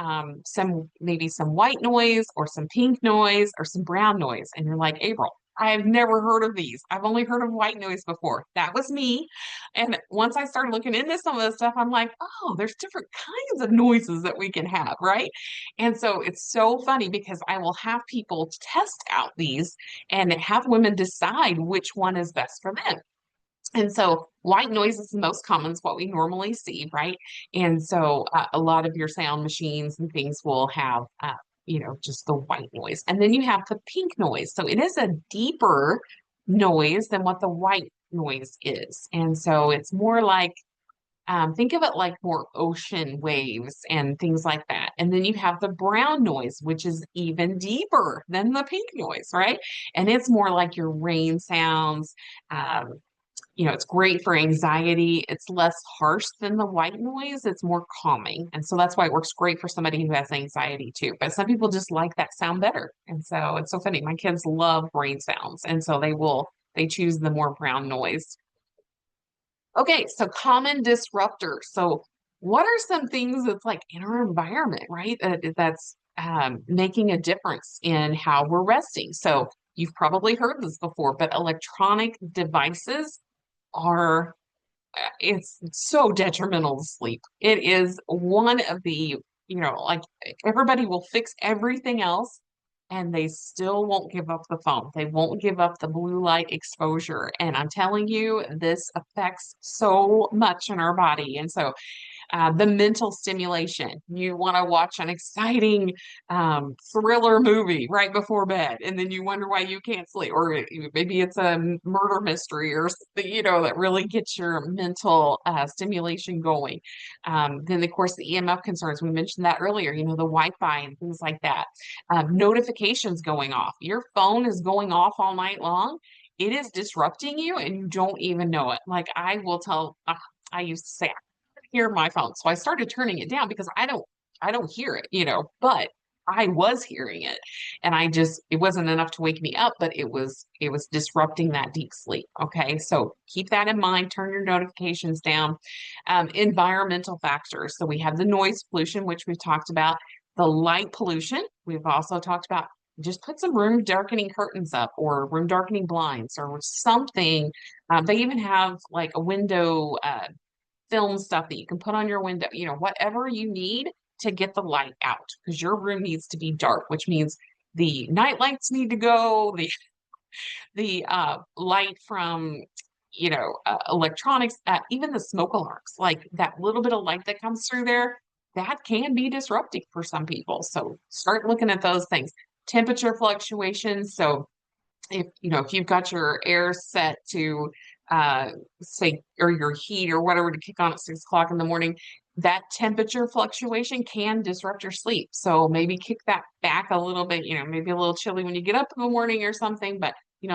maybe some white noise or some pink noise or some brown noise. And you're like, April, I've never heard of these. I've only heard of white noise before. That was me. And once I started looking into some of this stuff, I'm like, oh, there's different kinds of noises that we can have, right? And so it's so funny because I will have people test out these and have women decide which one is best for them. And so white noise is the most common, is what we normally see, right? And so a lot of your sound machines and things will have, just the white noise. And then you have the pink noise. So it is a deeper noise than what the white noise is. And so it's more like, think of it like more ocean waves and things like that. And then you have the brown noise, which is even deeper than the pink noise, right? And it's more like your rain sounds. It's great for anxiety. It's less harsh than the white noise. It's more calming. And so that's why it works great for somebody who has anxiety too. But some people just like that sound better. And so it's so funny. My kids love rain sounds. And so they choose the more brown noise. Okay, so common disruptors. So what are some things that's like in our environment, right? That's making a difference in how we're resting. So you've probably heard this before, but electronic devices are it's so detrimental to sleep. It is one of the, like everybody will fix everything else and they still won't give up the phone. They won't give up the blue light exposure. And I'm telling you, this affects so much in our body. And so the mental stimulation. You want to watch an exciting thriller movie right before bed, and then you wonder why you can't sleep, or maybe it's a murder mystery or something, that really gets your mental stimulation going. Then, of course, the EMF concerns. We mentioned that earlier, the Wi-Fi and things like that. Notifications going off. Your phone is going off all night long. It is disrupting you and you don't even know it. Like I will tell, I used to say, hear my phone. So I started turning it down because I don't hear it, but I was hearing it, and it wasn't enough to wake me up, but it was disrupting that deep sleep. Okay, so keep that in mind. Turn your notifications down. Environmental factors. So we have the noise pollution, which we've talked about. The light pollution, we've also talked about. Just put some room darkening curtains up or room darkening blinds or something. They even have like a window film stuff that you can put on your window, whatever you need to get the light out because your room needs to be dark, which means the night lights need to go, the light from electronics, even the smoke alarms, like that little bit of light that comes through there, that can be disrupting for some people. So start looking at those things. Temperature fluctuations. So if you've got your air set to say, or your heat or whatever to kick on at 6 o'clock in the morning, that temperature fluctuation can disrupt your sleep. So maybe kick that back a little bit, maybe a little chilly when you get up in the morning or something, but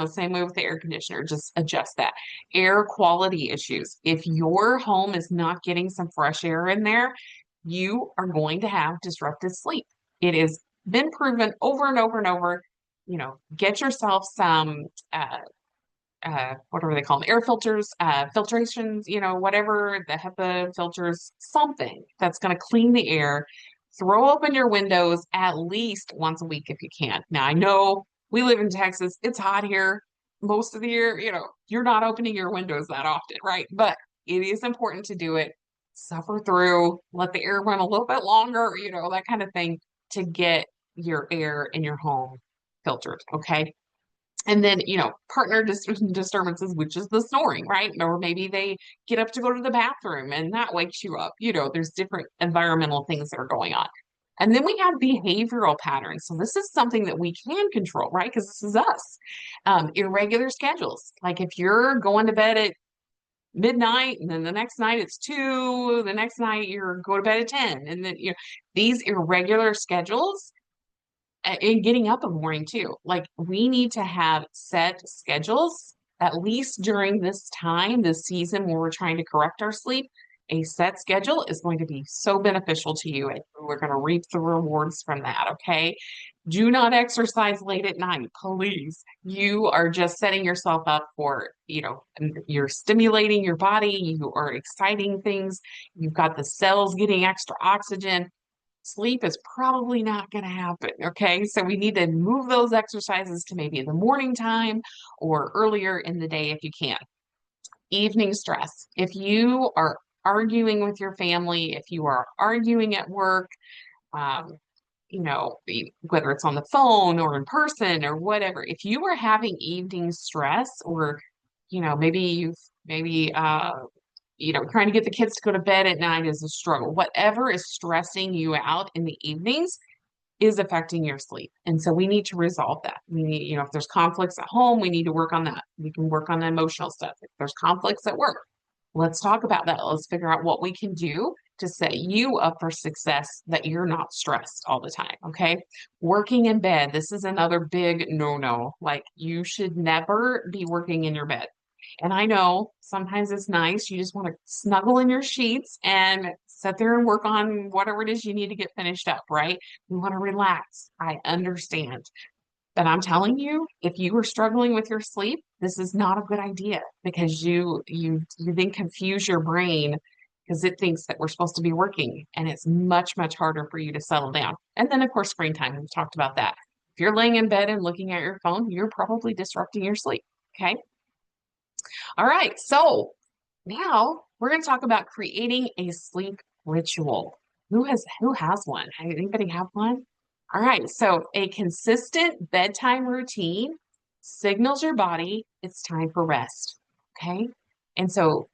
same way with the air conditioner, just adjust that. Air quality issues. If your home is not getting some fresh air in there, you are going to have disrupted sleep. It has been proven over and over and over. Get yourself some what do they call them? Air filters, filtrations, whatever, the HEPA filters, something that's going to clean the air. Throw open your windows at least once a week if you can. Now, I know we live in Texas. It's hot here most of the year. You're not opening your windows that often, right? But it is important to do it. Suffer through, let the air run a little bit longer, that kind of thing to get your air in your home filtered. Okay. And then, partner disturbances, which is the snoring, right? Or maybe they get up to go to the bathroom and that wakes you up. There's different environmental things that are going on. And then we have behavioral patterns. So this is something that we can control, right? Because this is us. Irregular schedules. Like if you're going to bed at midnight and then the next night it's 2, the next night you're go to bed at 10. And then, these irregular schedules and getting up in the morning too. Like we need to have set schedules, at least during this time, this season where we're trying to correct our sleep. A set schedule is going to be so beneficial to you, and we're going to reap the rewards from that. Okay. Do not exercise late at night, please. You are just setting yourself up for, you're stimulating your body, you are exciting things, you've got the cells getting extra oxygen. Sleep is probably not going to happen. Okay. So we need to move those exercises to maybe in the morning time or earlier in the day if you can. Evening stress. If you are arguing with your family, if you are arguing at work, um, whether it's on the phone or in person or whatever, if you are having evening stress or, maybe trying to get the kids to go to bed at night is a struggle. Whatever is stressing you out in the evenings is affecting your sleep. And so we need to resolve that. We need, if there's conflicts at home, we need to work on that. We can work on the emotional stuff. If there's conflicts at work, let's talk about that. Let's figure out what we can do to set you up for success that you're not stressed all the time. Okay. Working in bed. This is another big no-no. Like you should never be working in your bed. And I know sometimes it's nice. You just want to snuggle in your sheets and sit there and work on whatever it is you need to get finished up, right? You want to relax. I understand. But I'm telling you, if you are struggling with your sleep, this is not a good idea because you then confuse your brain because it thinks that we're supposed to be working and it's much, much harder for you to settle down. And then of course, screen time, we've talked about that. If you're laying in bed and looking at your phone, you're probably disrupting your sleep. Okay. All right, so now we're going to talk about creating a sleep ritual. Who has one? Anybody have one? All right, so a consistent bedtime routine signals your body it's time for rest. Okay, and so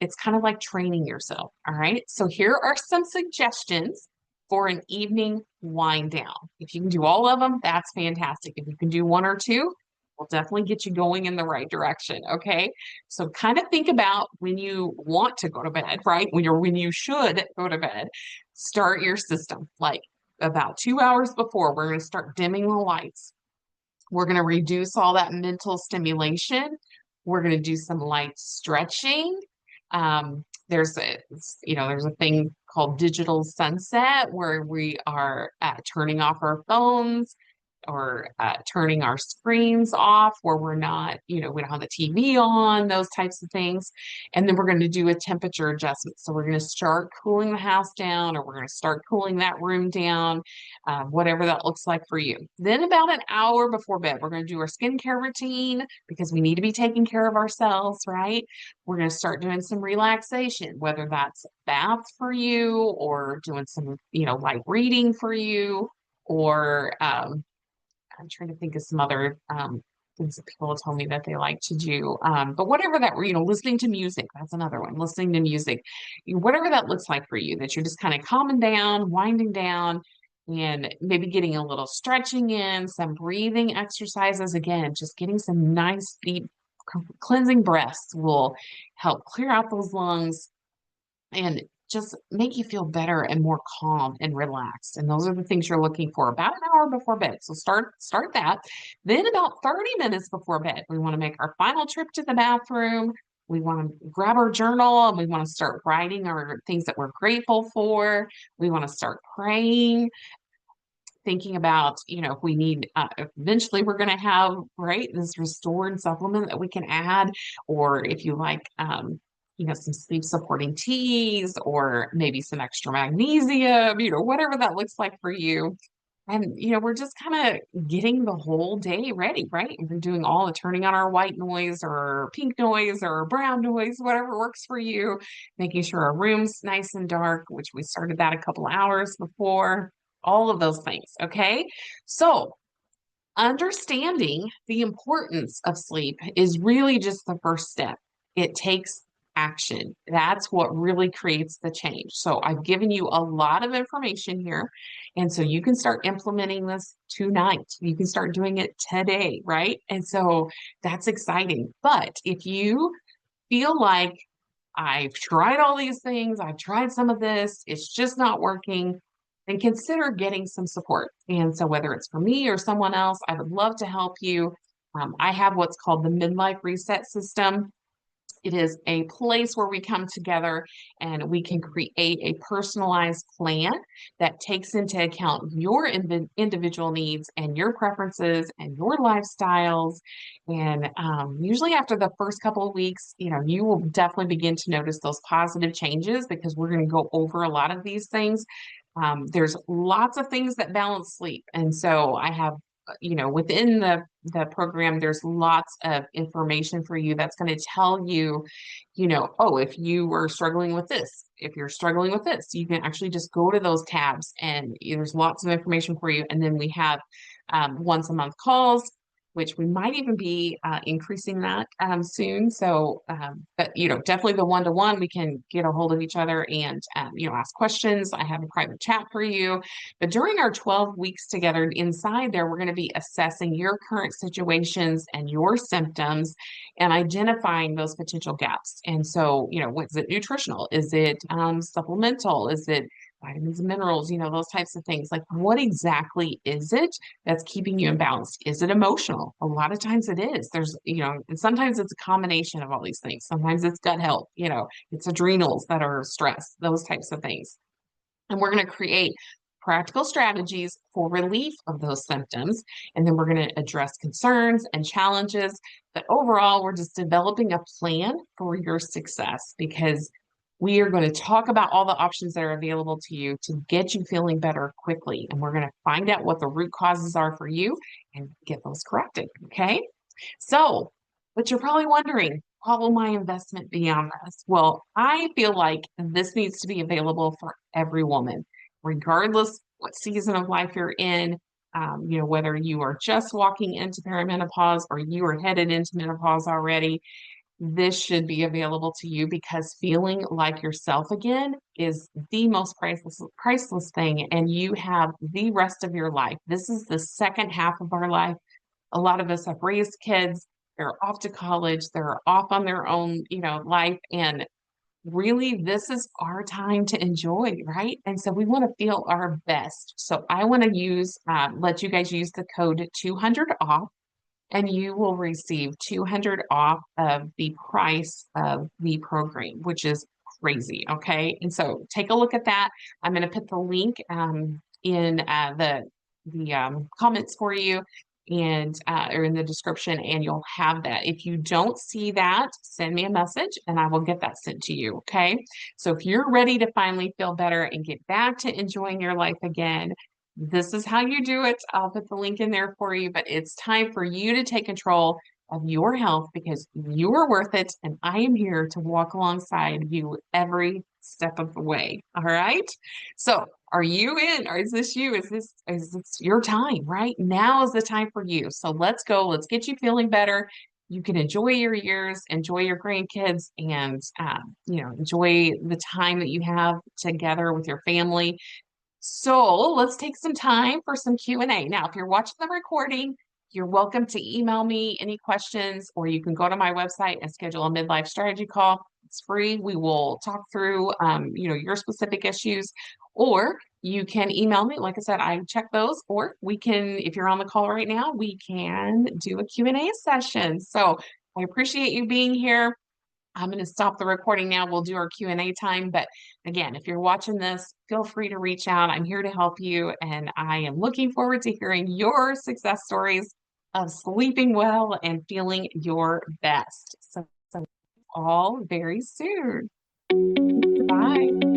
it's kind of like training yourself. All right, so here are some suggestions for an evening wind down. If you can do all of them, that's fantastic. If you can do one or two, will definitely get you going in the right direction. Okay. So kind of think about when you want to go to bed, right? When you should go to bed, start your system like about 2 hours before. We're going to start dimming the lights. We're going to reduce all that mental stimulation. We're going to do some light stretching. there's there's a thing called digital sunset where we are turning off our phones or turning our screens off where we're not, we don't have the TV on, those types of things. And then we're going to do a temperature adjustment. So we're going to start cooling the house down, or we're going to start cooling that room down, whatever that looks like for you. Then about an hour before bed, we're going to do our skincare routine because we need to be taking care of ourselves, right? We're going to start doing some relaxation, whether that's baths for you or doing some, light reading for you, or I'm trying to think of some other things that people have told me that they like to do. But whatever that, listening to music, that's another one, listening to music, whatever that looks like for you, that you're just kind of calming down, winding down, and maybe getting a little stretching in, some breathing exercises. Again, just getting some nice, deep, cleansing breaths will help clear out those lungs and just make you feel better and more calm and relaxed. And those are the things you're looking for about an hour before bed. So start that. Then about 30 minutes before bed, we want to make our final trip to the bathroom. We want to grab our journal and we want to start writing our things that we're grateful for. We want to start praying, thinking about, if we need, eventually we're going to have, right, this restored supplement that we can add, or if you like, some sleep supporting teas, or maybe some extra magnesium, whatever that looks like for you. And, we're just kind of getting the whole day ready, right? We're doing all the turning on our white noise or pink noise or brown noise, whatever works for you, making sure our room's nice and dark, which we started that a couple hours before, all of those things. Okay. So understanding the importance of sleep is really just the first step. It takes action. That's what really creates the change. So I've given you a lot of information here. And so you can start implementing this tonight. You can start doing it today, right? And so that's exciting. But if you feel like I've tried all these things, I've tried some of this, it's just not working, then consider getting some support. And so, whether it's for me or someone else, I would love to help you. I have what's called the Midlife Reset System. It is a place where we come together and we can create a personalized plan that takes into account your individual needs and your preferences and your lifestyles. And usually after the first couple of weeks, you will definitely begin to notice those positive changes because we're going to go over a lot of these things. There's lots of things that balance sleep. And so I have within the program, there's lots of information for you that's going to tell you, oh, if you are struggling with this, if you're struggling with this, you can actually just go to those tabs and there's lots of information for you. And then we have once a month calls, which we might even be increasing that soon. So, but definitely the one-to-one, we can get a hold of each other and ask questions. I have a private chat for you. But during our 12 weeks together inside there, we're going to be assessing your current situations and your symptoms and identifying those potential gaps. And so, is it nutritional? Is it supplemental? Is it vitamins and minerals, those types of things? Like, what exactly is it that's keeping you imbalanced? Is it emotional? A lot of times it is. There's, and sometimes it's a combination of all these things. Sometimes it's gut health, it's adrenals that are stressed, those types of things. And we're going to create practical strategies for relief of those symptoms. And then we're going to address concerns and challenges. But overall, we're just developing a plan for your success because we are going to talk about all the options that are available to you to get you feeling better quickly. And we're going to find out what the root causes are for you and get those corrected. Okay. So, but you're probably wondering, what will my investment be on this? Well, I feel like this needs to be available for every woman, regardless what season of life you're in. Whether you are just walking into perimenopause or you are headed into menopause already, this should be available to you because feeling like yourself again is the most priceless thing. And you have the rest of your life. This is the second half of our life. A lot of us have raised kids. They're off to college. They're off on their own, life. And really, this is our time to enjoy, right? And so we want to feel our best. So I want to let you guys use the code 200 off, and you will receive 200 off of the price of the program, which is crazy. Okay. And so take a look at that. I'm going to put the link in the comments for you and or in the description, and you'll have that. If you don't see that, send me a message and I will get that sent to you. Okay. So if you're ready to finally feel better and get back to enjoying your life again, this is how you do it. I'll put the link in there for you, but it's time for you to take control of your health because you are worth it. And I am here to walk alongside you every step of the way. All right. So are you in? Or is this you? Is this your time? Right now is the time for you. So let's go. Let's get you feeling better. You can enjoy your years, enjoy your grandkids, and enjoy the time that you have together with your family. So let's take some time for some Q&A. Now, if you're watching the recording, you're welcome to email me any questions, or you can go to my website and schedule a midlife strategy call. It's free. We will talk through, your specific issues, or you can email me. Like I said, I check those, or we can, if you're on the call right now, we can do a Q&A session. So I appreciate you being here. I'm going to stop the recording now. We'll do our Q&A time. But again, if you're watching this, feel free to reach out. I'm here to help you. And I am looking forward to hearing your success stories of sleeping well and feeling your best. So all very soon. Bye.